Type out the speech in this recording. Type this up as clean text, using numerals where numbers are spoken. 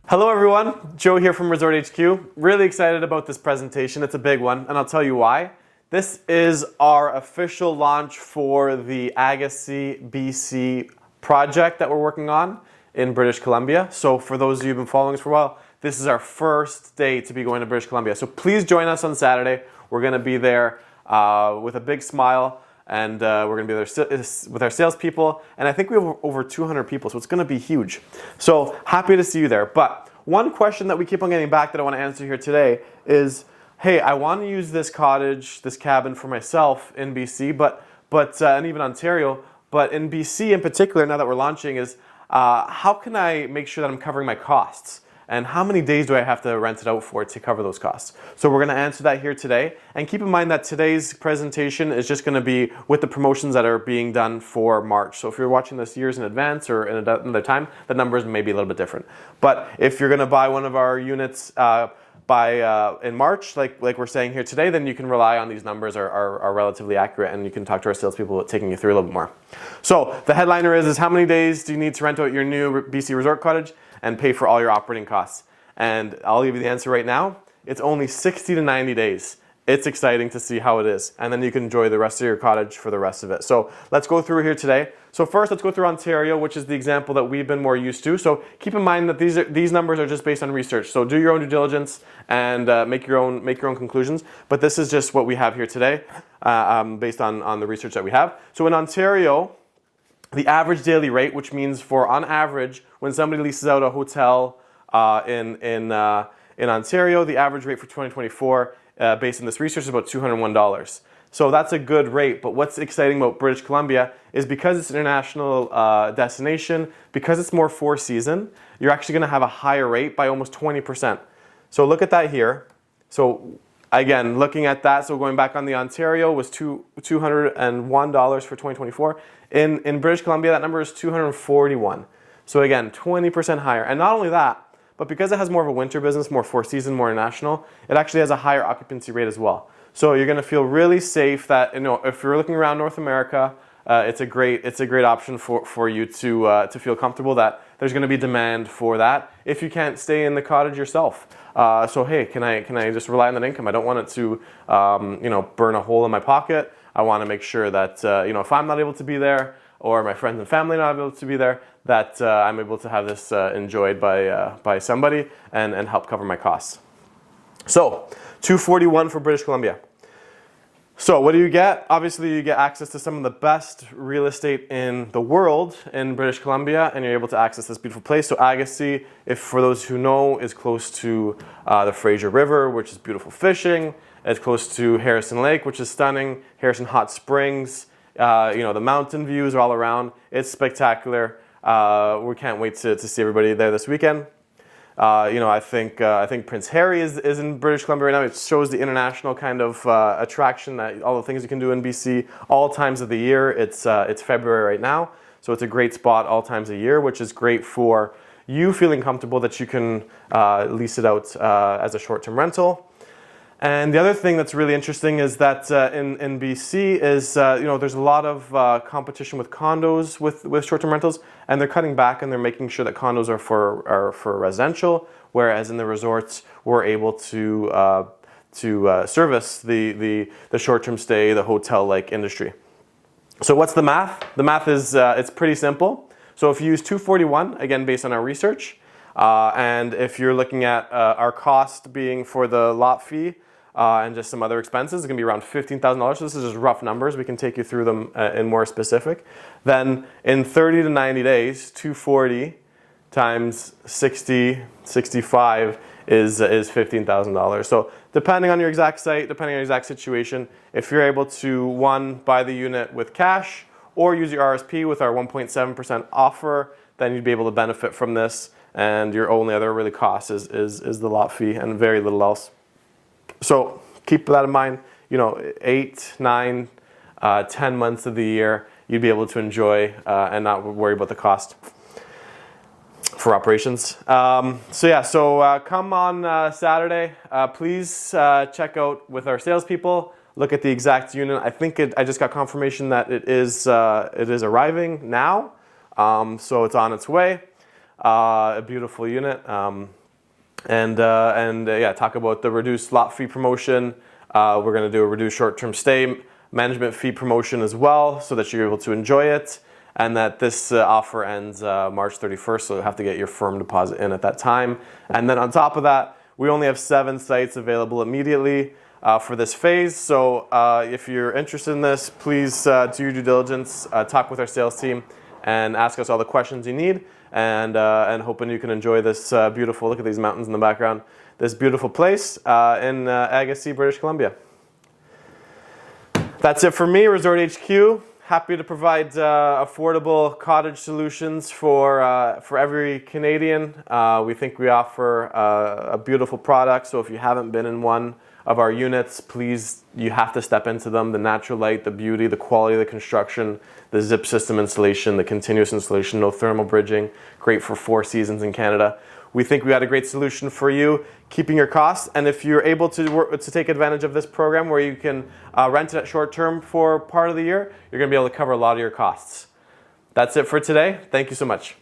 Hello everyone, Joe here from Resort HQ. Really excited about this presentation. It's a big one, and I'll tell you why. This is our official launch for the Agassiz BC project that we're working on in British Columbia. So for those of you who've been following us for a while, this is our first day to be going to British Columbia. So please join us on Saturday. We're going to be there with a big smile. And we're going to be there with our salespeople, and I think we have over 200 people, so it's going to be huge. So happy to see you there. But one question that we keep on getting back that I want to answer here today is, hey, I want to use this cottage, this cabin for myself in BC, and even Ontario, but in BC in particular, now that we're launching, is how can I make sure that I'm covering my costs? And how many days do I have to rent it out for to cover those costs? So we're going to answer that here today. And keep in mind that today's presentation is just going to be with the promotions that are being done for March. So if you're watching this years in advance or in another time, the numbers may be a little bit different. But if you're going to buy one of our units in March, like we're saying here today, then you can rely on these numbers are relatively accurate, and you can talk to our salespeople about taking you through a little bit more. So the headliner is how many days do you need to rent out your new BC resort cottage and pay for all your operating costs? And I'll give you the answer right now. It's only 60 to 90 days. It's exciting to see how it is. And then you can enjoy the rest of your cottage for the rest of it. So let's go through here today. So first, let's go through Ontario, which is the example that we've been more used to. So keep in mind that these numbers are just based on research. So do your own due diligence and make your own conclusions. But this is just what we have here today based on the research that we have. So in Ontario, the average daily rate, which means on average, when somebody leases out a hotel in Ontario, the average rate for 2024, based on this research, is about $201. So that's a good rate. But what's exciting about British Columbia is because it's an international destination, because it's more four season, you're actually going to have a higher rate by almost 20%. So look at that here. So again, looking at that, so going back on the Ontario was $201 for 2024. In British Columbia, that number is $241. So again, 20% higher. And not only that, but because it has more of a winter business, more four season, more international, it actually has a higher occupancy rate as well. So you're going to feel really safe that, if you're looking around North America, it's a great option for you to feel comfortable that there's going to be demand for that if you can't stay in the cottage yourself. So hey, can I just rely on that income? I don't want it to burn a hole in my pocket. I want to make sure that if I'm not able to be there, or my friends and family not able to be there, that I'm able to have this enjoyed by somebody and help cover my costs. So $241 for British Columbia. So what do you get? Obviously, you get access to some of the best real estate in the world in British Columbia, and you're able to access this beautiful place. So Agassiz, for those who know, is close to the Fraser River, which is beautiful fishing. It's close to Harrison Lake, which is stunning. Harrison Hot Springs. The mountain views are all around. It's spectacular. We can't wait to see everybody there this weekend. I think Prince Harry is in British Columbia right now. It shows the international kind of attraction, that all the things you can do in BC all times of the year. It's February right now, so it's a great spot all times of year, which is great for you feeling comfortable that you can lease it out as a short-term rental. And the other thing that's really interesting is that in BC is there's a lot of competition with condos with short-term rentals, and they're cutting back and they're making sure that condos are for residential, whereas in the resorts we're able to service the short-term stay, the hotel-like industry. So what's the math? The math is it's pretty simple. So if you use $241, again based on our research, and if you're looking at our cost being for the lot fee and just some other expenses, it's going to be around $15,000. So this is just rough numbers. We can take you through them in more specific. Then in 30 to 90 days, 240 times 60, 65 is $15,000. So depending on your exact site, depending on your exact situation, if you're able to, one, buy the unit with cash or use your RSP with our 1.7% offer, then you'd be able to benefit from this. And your only other really cost is the lot fee and very little else. So keep that in mind. 8, 9, 10 months of the year, you'd be able to enjoy and not worry about the cost for operations. So come on Saturday. Please check out with our salespeople. Look at the exact unit. I just got confirmation that it is arriving now, so it's on its way. a beautiful unit. Yeah, talk about the reduced lot fee promotion. We're going to do a reduced short-term stay management fee promotion as well, so that you're able to enjoy it. And that this offer ends March 31st, so you'll have to get your firm deposit in at that time. And then on top of that, we only have 7 sites available immediately for this phase. So if you're interested in this, please do your due diligence, talk with our sales team, and ask us all the questions you need. And hoping you can enjoy this beautiful, look at these mountains in the background, this beautiful place in Agassiz, British Columbia. That's it for me, Resort HQ. Happy to provide affordable cottage solutions for every Canadian. We think we offer a beautiful product, so if you haven't been in one of our units, please, you have to step into them. The natural light, the beauty, the quality of the construction, the zip system installation, the continuous installation, no thermal bridging, great for 4 seasons in Canada. We think we had a great solution for you, keeping your costs. And if you're able to take advantage of this program where you can rent it short term for part of the year, you're going to be able to cover a lot of your costs. That's it for today. Thank you so much.